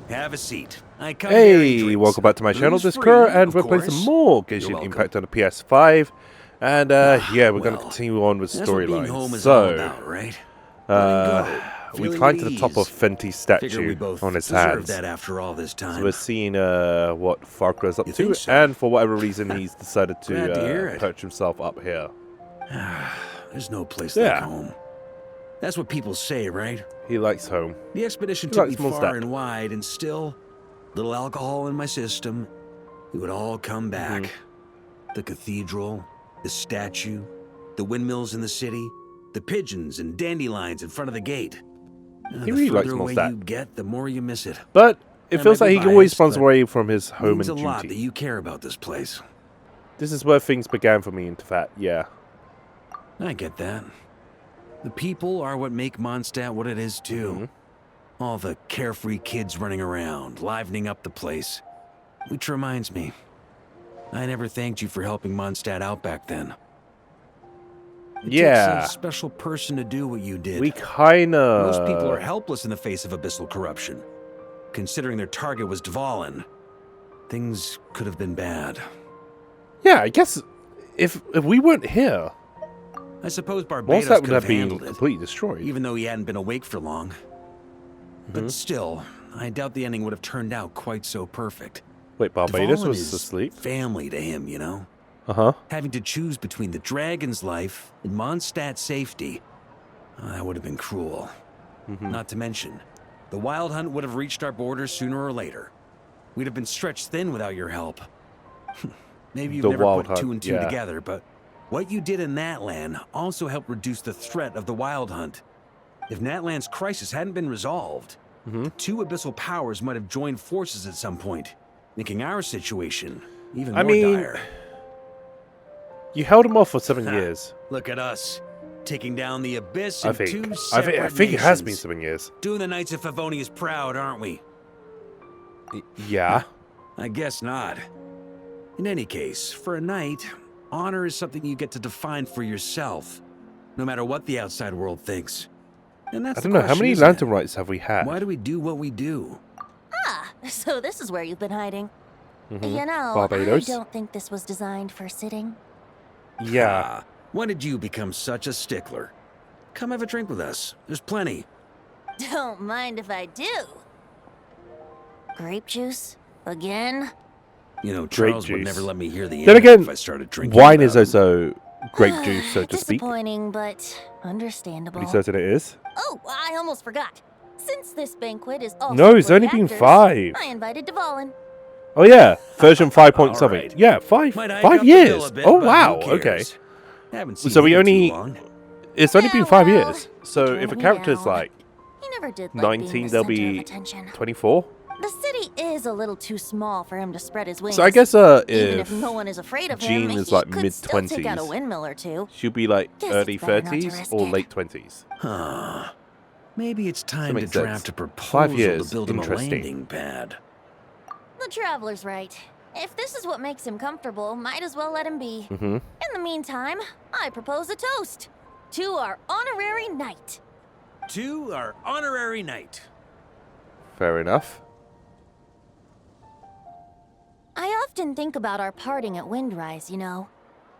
Have a seat. Hey, welcome back to my channel. This is Kuro, and we're playing some more Genshin Impact on the PS5. And yeah, we're going to continue on with storylines. So, we climbed to the top of Fenti's statue on his hands. So we're seeing what Farquhar's up to, and for whatever reason, he's decided to perch himself up here. There's no place like home. That's what people say, right? He likes home. The expedition took me far and wide, and still, little alcohol in my system, it would all come back. The cathedral, the statue, the windmills in the city, the pigeons and dandelions in front of the gate. He really likes Mondstadt. The further away you get, the more you miss it. But it feels like he always runs away from his home and duty. It means a lot that you care about this place. This is where things began for me, in fact, yeah. I get that. The people are what make Mondstadt what it is, too. All the carefree kids running around, livening up the place. Which reminds me, I never thanked you for helping Mondstadt out back then. It takes a special person to do what you did. We kinda... Most people are helpless in the face of abyssal corruption. Considering their target was Dvalin, things could have been bad. Yeah, I guess if we weren't here, I suppose Barbados could have handled it, completely destroyed, even though he hadn't been awake for long. But still, I doubt the ending would have turned out quite so perfect. Wait, Barbados Dvalin was asleep? Family to him, you know? Having to choose between the dragon's life and Mondstadt's safety, that would have been cruel. Not to mention, the Wild Hunt would have reached our borders sooner or later. We'd have been stretched thin without your help. Maybe you've never put two and two together, but what you did in Natlan also helped reduce the threat of the Wild Hunt. If Natlan's crisis hadn't been resolved, the two abyssal powers might have joined forces at some point, making our situation even more dire. You held him off for 7 years. Look at us, taking down the abyss in two separate I think it has been 7 years. Doing the Knights of Favonius proud, aren't we? Yeah. I guess not. In any case, for a knight, honor is something you get to define for yourself, no matter what the outside world thinks. And that's I don't know, how many lantern rights have we had? Why do we do what we do? Ah, so this is where you've been hiding. You know, Barbados? I don't think this was designed for sitting. Yeah. When did you become such a stickler? Come have a drink with us. There's plenty. Don't mind if I do. Grape juice? Again? You know, Charles would never let me hear the then again, if I started drinking. Wine is also grape juice, so to speak. Disappointing, but understandable. Are you certain it is? Oh, I almost forgot. Since this banquet is also No, it's only been 5. I invited Dvalin. Oh yeah, version 5 point something. Yeah, 5 years. Oh wow, okay. So we only... It's only been 5 years. So if a character's like 19, they'll be 24. The city is a little too small for him to spread his wings. So I guess even if no one is afraid of Jean him, is like mid-20s. Take out a mid-20s, windmill or two. she'll be like early 30s or late 20s. Huh. Maybe it's time to draft a proposal 5 years. to build him a landing pad. The traveler's right. If this is what makes him comfortable, might as well let him be. In the meantime, I propose a toast to our honorary knight. To our honorary knight. Fair enough. I often think about our parting at Windrise, you know.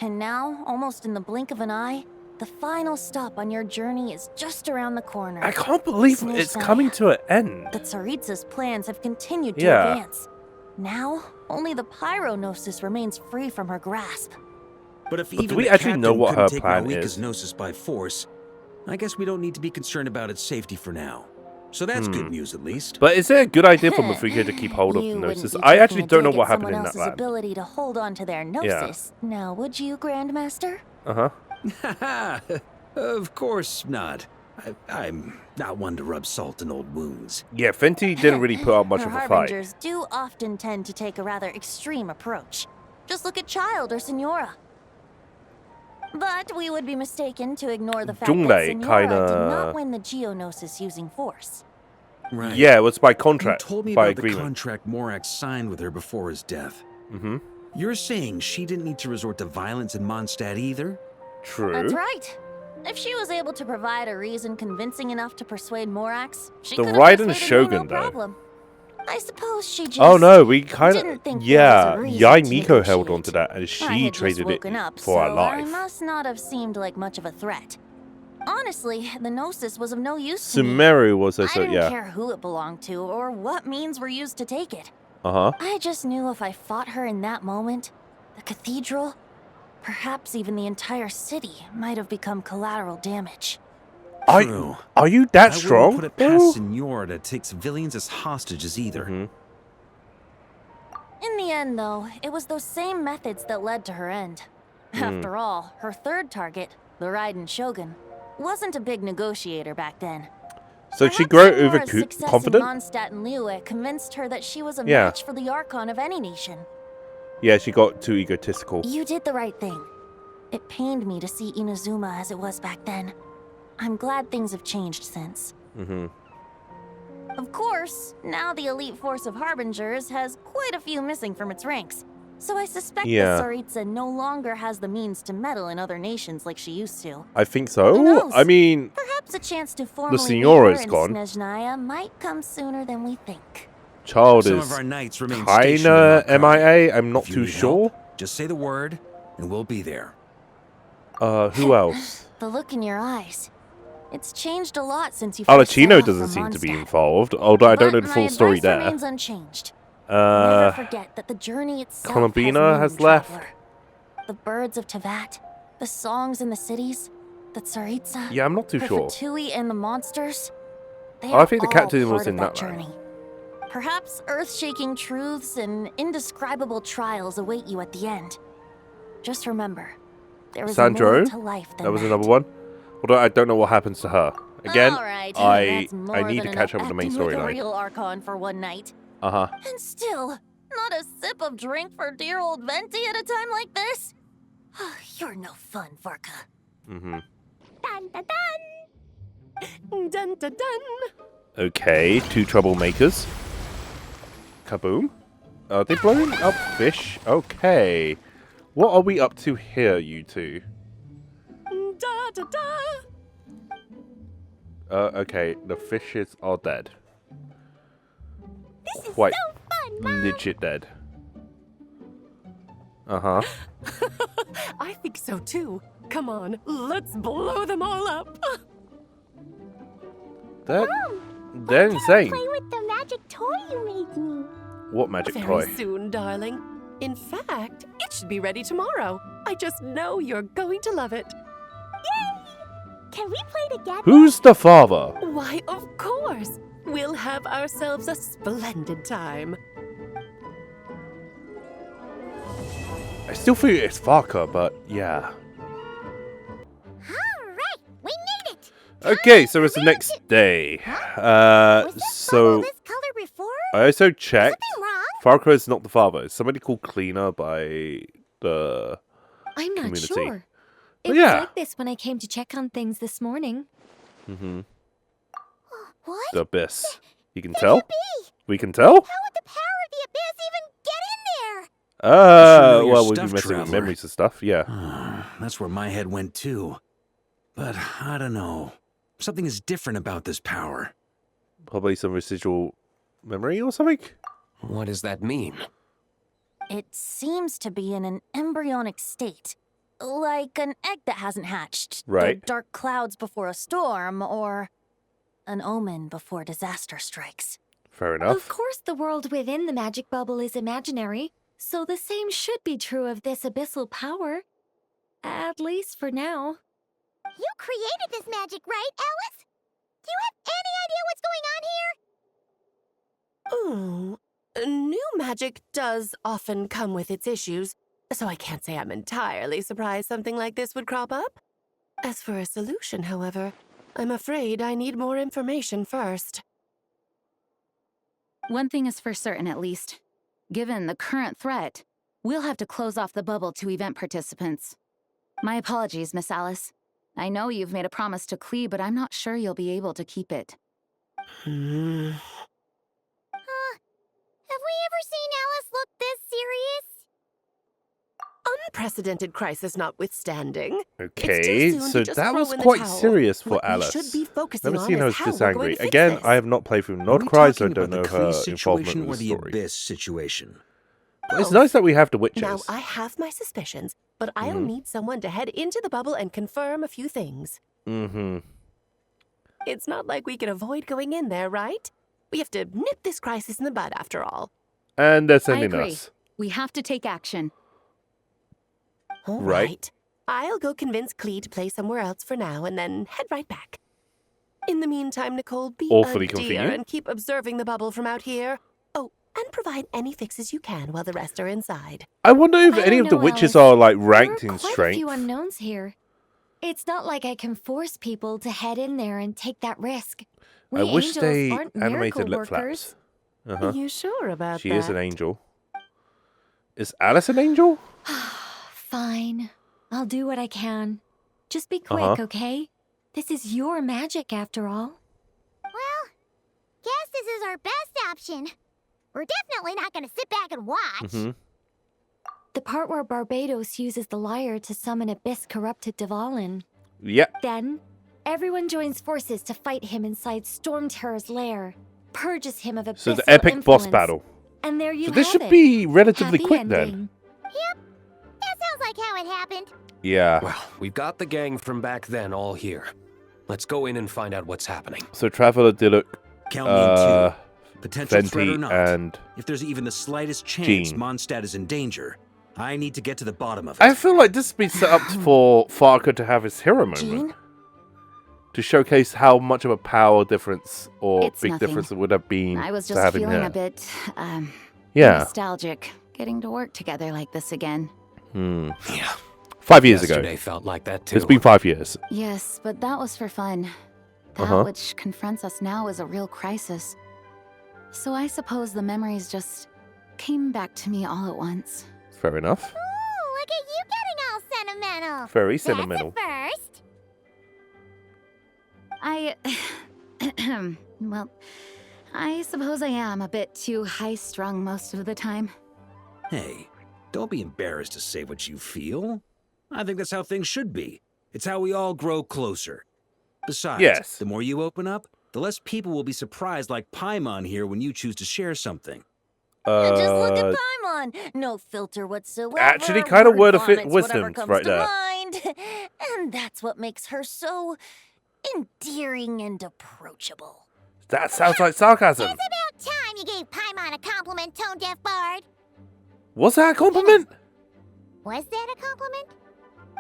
And now, almost in the blink of an eye, the final stop on your journey is just around the corner. I can't believe it's coming to an end. The Tsaritsa's plans have continued to advance. Now, only the Pyronosis remains free from her grasp. But if even do we actually know what her plan is? Gnosis by force, I guess we don't need to be concerned about its safety for now. So that's good news, at least. But is it a good idea for Mafika to keep hold of the Gnosis? I actually don't know what happened in that land. Ability to hold on to their Gnosis. Now, would you, Grandmaster? Of course not. I'm not one to rub salt in old wounds. Yeah, Fenti didn't really put up much of a fight. Harbingers do often tend to take a rather extreme approach. Just look at Child or Senora. But we would be mistaken to ignore the fact that Senora did not win the Geonosis using force. Right. Yeah, it was by contract. You told me by about agreement. The contract Morak signed with her before his death. You're saying she didn't need to resort to violence in Mondstadt either? True. That's right. If she was able to provide a reason convincing enough to persuade Morax, she the could Raiden have Shogun, no problem. I suppose she just Oh no, we kind didn't of... think Yeah, there was a reason Yai to Miko held negotiate. onto that, and I she had just traded it woken up, for our so life. I must not have seemed like much of a threat. Honestly, the Gnosis was of no use to me. Sumeru was I also, didn't yeah. care who it belonged to or what means were used to take it. Uh-huh. I just knew if I fought her in that moment, the cathedral, perhaps even the entire city, might have become collateral damage. True. Are you that I strong? wouldn't put it past Senora to take civilians as hostages either. In the end, though, it was those same methods that led to her end. After all, her third target, the Raiden Shogun, wasn't a big negotiator back then. So she Perhaps grew Senora's success overconfident? in Mondstadt and Liyue convinced her that she was a Yeah. match for the Archon of any nation. Yeah, she got too egotistical. You did the right thing. It pained me to see Inazuma as it was back then. I'm glad things have changed since. Of course, now the elite force of Harbingers has quite a few missing from its ranks. So I suspect that Tsaritsa no longer has the means to meddle in other nations like she used to. I think Who so. knows? I mean, Perhaps a chance to formally Senora is meet her gone. in Snezhnaya might come sooner than we think. child Some is of our knights remain stationed in kinda Arcadi. MIA. I'm not If you too need sure. help, just say the word, and we'll be there. Who else? The look in your eyes. It's changed a lot since you first Alachino set off doesn't from seem to be Mondstadt. involved, although I don't know But the full my story advice there. remains unchanged. Never forget that the journey itself Columbina has has meaning, left. traveler. The birds of Tevat, the songs in the cities, the Tsaritsa, Yeah, I'm not too her sure. Fatui and the monsters. They Oh, I are think the all captain was part in of that that one. journey. Perhaps earth-shaking truths and indescribable trials await you at the end. Just remember, there is Sandro? more to life than That was another one. Although I don't know what happens to her. Again, All right, I that's more need than to catch up enough with the main acting with a storyline. real Archon for one night. Uh-huh. And still, not a sip of drink for dear old Venti at a time like this? You're no fun, Varka. Mm-hmm. Dun dun dun! Dun dun dun! Okay, two troublemakers. Kaboom. Are they blowing up fish? Okay. What are we up to here, you two? Da da da! Okay, the fishes are dead. This is Quite so fun, Mom! legit dead. Uh-huh. I think so too. Come on, let's blow them all up. They're insane. Play with the magic toy you made me. What magic Very toy? soon, darling. In fact, it should be ready tomorrow. I just know you're going to love it. Yay! Can we play together? Who's the father? Why, of course. We'll have ourselves a splendid time. I still think it's Farka, but yeah. All right, we made it. Okay, so it's the next day. So this color before? I also checked. Something wrong? Farka is not the father. It's somebody called Cleaner by the I'm not community. sure. But It yeah. was like this when I came to check on things this morning. Mm-hmm. What? The abyss. You can tell? We can tell? How would the power of the abyss even get in there? know your Well, we'll be stuff, messing with traveler. memories and stuff, yeah. That's where my head went too. But I don't know. Something is different about this power. Probably some residual memory or something? What does that mean? It seems to be in an embryonic state. Like an egg that hasn't hatched. Right. The dark clouds before a storm, or an omen before disaster strikes. Fair enough. Of course, the world within the magic bubble is imaginary, so the same should be true of this abyssal power. At least for now. You created this magic, right, Alice? Do you have any idea what's going on here? New magic does often come with its issues, so I can't say I'm entirely surprised something like this would crop up. As for a solution, however, I'm afraid I need more information first. One thing is for certain, at least. Given the current threat, we'll have to close off the bubble to event participants. My apologies, Miss Alice. I know you've made a promise to Klee, but I'm not sure you'll be able to keep it. Have we ever seen Alice look this serious? unprecedented crisis notwithstanding. Okay, so that was quite serious for Alice. Never seen her this angry. Again, I have not played through Nordcry, so I don't know her involvement with the story. Abyss situation? But it's nice that we have the witches. Now, I have my suspicions, but I'll need someone to head into the bubble and confirm a few things. It's not like we can avoid going in there, right? We have to nip this crisis in the bud, after all. And they're sending us. We have to take action. All right. I'll go convince Klee to play somewhere else for now and then head right back. In the meantime, Nicole, be a dear and keep observing the bubble from out here. Oh, and provide any fixes you can while the rest are inside. I wonder if any of the witches are like ranked in strength. There are quite a few unknowns here. It's not like I can force people to head in there and take that risk. I wish they animated lip flaps. Are you sure about that? She is an angel. Is Alice an angel? Fine. I'll do what I can. Just be quick, okay? This is your magic, after all. Well, guess this is our best option. We're definitely not going to sit back and watch. The part where Barbados uses the lyre to summon Abyss-corrupted Dvalin. Yep. Then, everyone joins forces to fight him inside Storm Terror's lair, purges him of abyssal So the epic boss influence. battle. And there you So have this should it. be relatively Happy quick ending. then. Yep, that sounds like how it happened. Yeah. Well, we've got the gang from back then all here. Let's go in and find out what's happening. So Traveler, Diluc, Count me in two. Potential threat or Fenty, not. and If there's even the slightest chance Jean. Mondstadt is in danger, I need to get to the bottom of it. I feel like this has been set up for Farker to have his hero moment. Jean? To showcase how much of a power difference or It's big nothing. difference it would have been I was to just having feeling her. a bit, Yeah. nostalgic, getting to work together like this again. Yeah. 5 years ago. Yesterday felt like that too. It's been 5 years. Yes, but that was for fun. That which confronts us now is a real crisis. So I suppose the memories just came back to me all at once. Fair enough. Ooh, look at you getting all sentimental. Very That's sentimental. a first. Well, I suppose I am a bit too high-strung most of the time. Hey, don't be embarrassed to say what you feel. I think that's how things should be. It's how we all grow closer. Besides, the more you open up, the less people will be surprised like Paimon here when you choose to share something. Just look at Paimon. No filter whatsoever. Actually, kind of word of wisdom wisdom right there. Mind. And that's what makes her so endearing and approachable. That sounds like sarcasm. It's about time you gave Paimon a compliment, tone-deaf bard. Was that a compliment? Was that a compliment?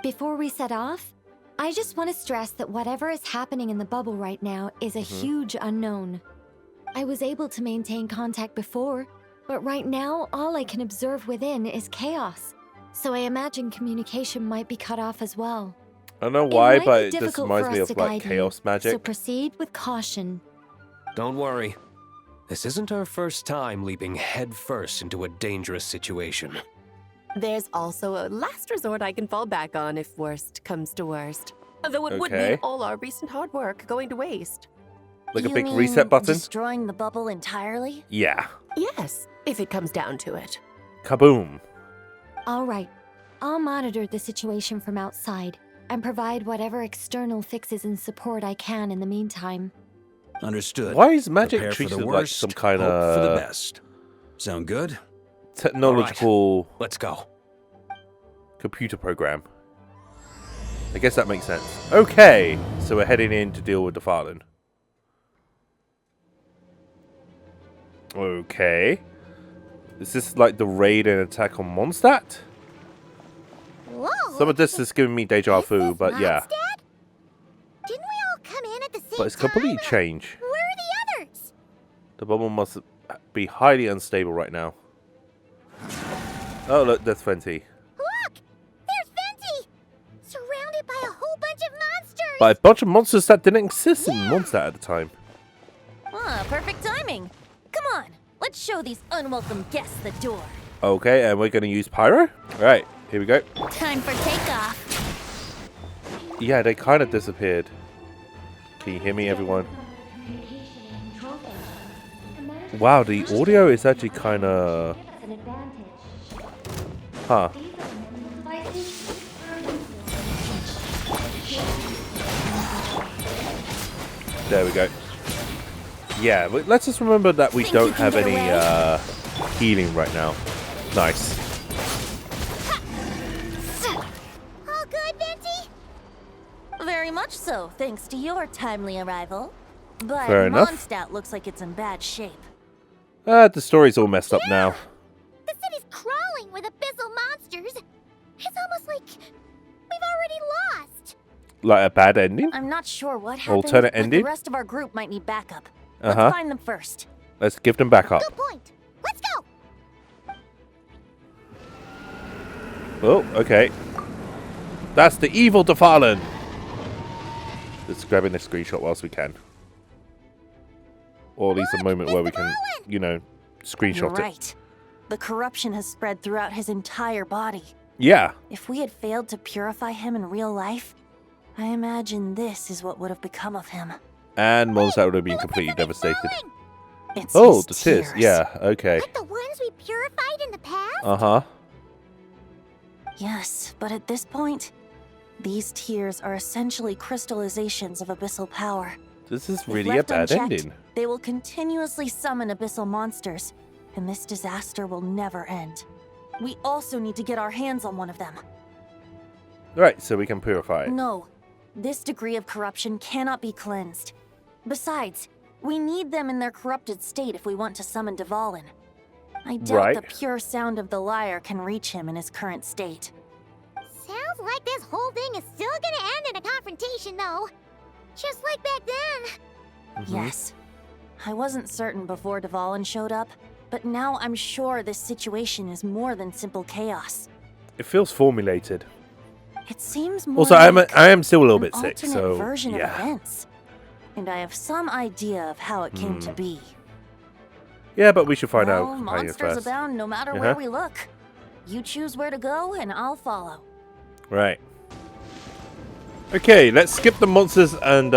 Before we set off, I just want to stress that whatever is happening in the bubble right now is a huge unknown. I was able to maintain contact before, but right now all I can observe within is chaos. So I imagine communication might be cut off as well. I don't know why, It might but be it just difficult reminds for me us of to like guide chaos you, magic. So proceed with caution. Don't worry. This isn't our first time leaping headfirst into a dangerous situation. There's also a last resort I can fall back on if worst comes to worst. Though it would Okay. mean all our recent hard work going to waste. Like a You big mean reset button? destroying the bubble entirely? Yeah. Yes, if it comes down to it. Kaboom. All right, I'll monitor the situation from outside and provide whatever external fixes and support I can in the meantime. Understood. Why is magic Prepare for treated the like worst, some kind hope for the of best. Sound good? technological Let's go. computer program? I guess that makes sense. Okay, so we're heading in to deal with the Farland. Okay. Is this like the raid and attack on Mondstadt? Whoa! Some of this is giving me deja vu, but yeah. Mondstadt? Didn't we all come in at the same But it's time? completely changed. Where are the others? The bubble must be highly unstable right now. Oh, look, there's Fenty. Look! There's Fenty! Surrounded by a whole bunch of monsters! By a bunch of monsters that didn't exist in Mondstadt at the time. Ah, perfect timing. Come on, let's show these unwelcome guests the door. Okay, and we're going to use Pyro? Alright, here we go. Time for takeoff. Yeah, they kind of disappeared. Can you hear me, everyone? Wow, the audio is actually kind of... Huh. There we go. Yeah, but let's just remember that we don't have any healing right now. Nice. All good, Venti? Very much so, thanks to your timely arrival. But Fair enough. Mondstadt looks like it's in bad shape. The story's all messed up now. The city's crawling with abyssal monsters. It's almost like we've already lost. Like a bad ending? I'm not sure what happened, Alternate but ending? the rest of our group might need backup. Let's find them first. Let's give them back up. Good point. Let's go. Oh, okay. That's the evil Defallen. Just grabbing a screenshot whilst we can. Or at least a moment where we can, you know, screenshot You're it. right. The corruption has spread throughout his entire body. Yeah. If we had failed to purify him in real life, I imagine this is what would have become of him. And Mondstadt would have been completely devastated. It's Oh, his the tears. Yeah, okay. Like the ones we purified in the past? Uh-huh. Yes, but at this point, these tears are essentially crystallizations of abyssal power. This is If really a left bad unchecked, ending. They will continuously summon abyssal monsters, and this disaster will never end. We also need to get our hands on one of them. Right, so we can purify it. No, this degree of corruption cannot be cleansed. Besides, we need them in their corrupted state if we want to summon Defallen. I doubt the pure sound of the lyre can reach him in his current state. Sounds like this whole thing is still gonna end in a confrontation, though. Just like back then. Yes. I wasn't certain before Defallen showed up, but now I'm sure this situation is more than simple chaos. It feels formulated. It seems more Also, like I am still a little an bit sick, alternate so version of yeah. events. And I have some idea of how it came to be. Yeah, but we should find Well, out how monsters first. abound no matter where we look. You choose where to go, and I'll follow. Right. Okay, let's skip the monsters and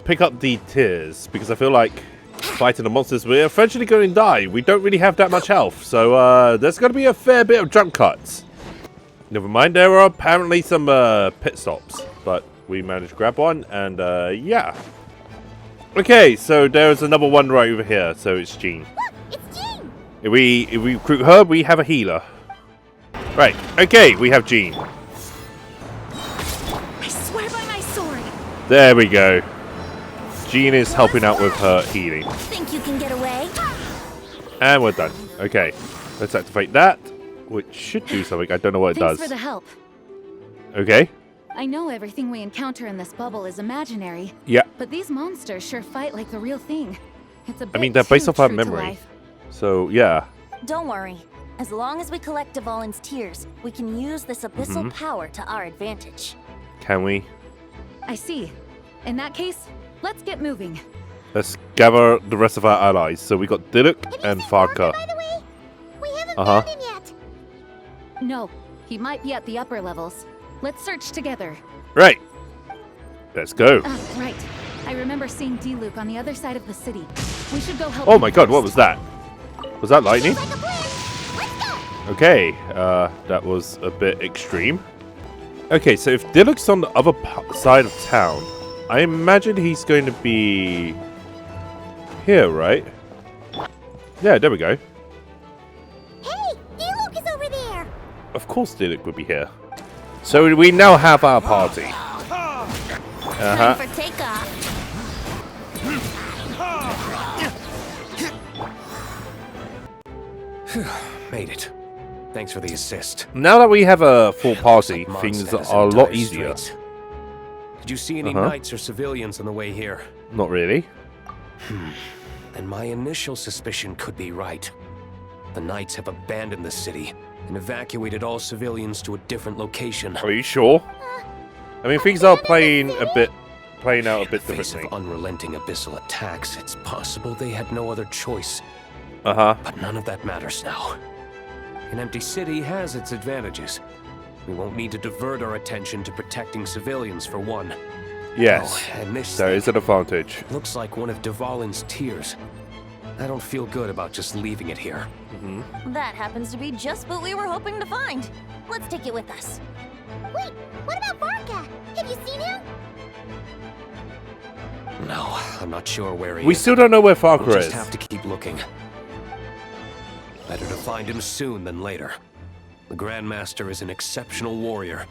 pick up the tears, because I feel like fighting the monsters, we're eventually going to die. We don't really have that much health, so there's going to be a fair bit of jump cuts. Never mind, there are apparently some pit stops, but we managed to grab one, and yeah. Okay, so there's another one right over here, so it's Jean. Look, it's Jean. If we recruit her, we have a healer. Right, okay, we have Jean. I swear by my sword. There we go. Jean is helping out with her healing. Think you can get away? And we're done. Okay, let's activate that, which should do something. I don't know what it Thanks does. for the help. Okay. I know everything we encounter in this bubble is imaginary. Yeah. But these monsters sure fight like the real thing. It's a bit I mean, they're based too off our true to memory. life. So, yeah. Don't worry. As long as we collect Defallen's tears, we can use this abyssal power to our advantage. Can we? I see. In that case, let's get moving. Let's gather the rest of our allies. So we got Diluc and Farka. By the way, we haven't Uh-huh. found him yet. No, he might be at the upper levels. Let's search together. Right. Let's go. Right. I remember seeing Diluc on the other side of the city. We should go help Oh him my god, what was first. that? Was that lightning? Like a plan. Let's go. Okay, that was a bit extreme. Okay, so if Diluc's on the other side of town, I imagine he's going to be here, right? Yeah, there we go. Hey, Diluc is over there. Of course Diluc would be here. So we now have our party. Time for takeoff. Made it. Thanks for the assist. Now that we have a full party, Looks like things Mondstadt has are a an lot entire easier. street. Did you see any knights or civilians on the way here? Not really. Then my initial suspicion could be right. The knights have abandoned the city and evacuated all civilians to a different location. Are you sure? I mean, things are playing out a bit In the face differently. of unrelenting abyssal attacks, it's possible they had no other choice. But none of that matters now. An empty city has its advantages. We won't need to divert our attention to protecting civilians for one. Yes, Oh, and this there thing is an advantage. looks like one of Defallen's tears. I don't feel good about just leaving it here. That happens to be just what we were hoping to find. Let's take it with us. Wait, what about Barca? Have you seen him? No, I'm not sure where he is. We still don't know where Farquhar We'll is. just have to keep looking. Better to find him soon than later. The Grandmaster is an exceptional warrior,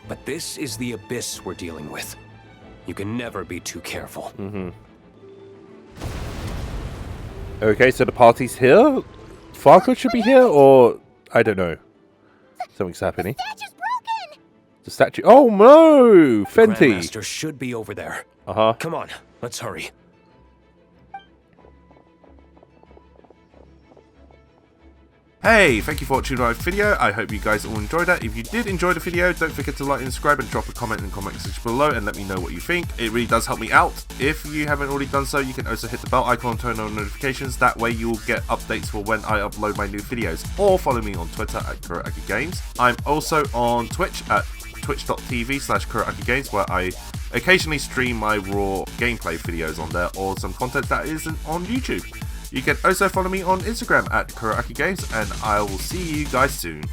but this is the abyss we're dealing with. You can never be too careful. Okay, so the party's here? Farquhar should be here, or... I don't know. Something's happening. The statue's broken! The statue... Oh, no! Fenty! Grandmaster should be over there. Uh-huh. Come on, let's hurry. Hey, thank you for watching my video. I hope you guys all enjoyed it. If you did enjoy the video, don't forget to like and subscribe and drop a comment in the comment section below and let me know what you think. It really does help me out. If you haven't already done so, you can also hit the bell icon and turn on notifications. That way you'll get updates for when I upload my new videos. Or follow me on Twitter at KuroAkiGames. I'm also on Twitch at twitch.tv/KuroAkiGames, where I occasionally stream my raw gameplay videos on there, or some content that isn't on YouTube. You can also follow me on Instagram at KuroAkiGames, and I will see you guys soon.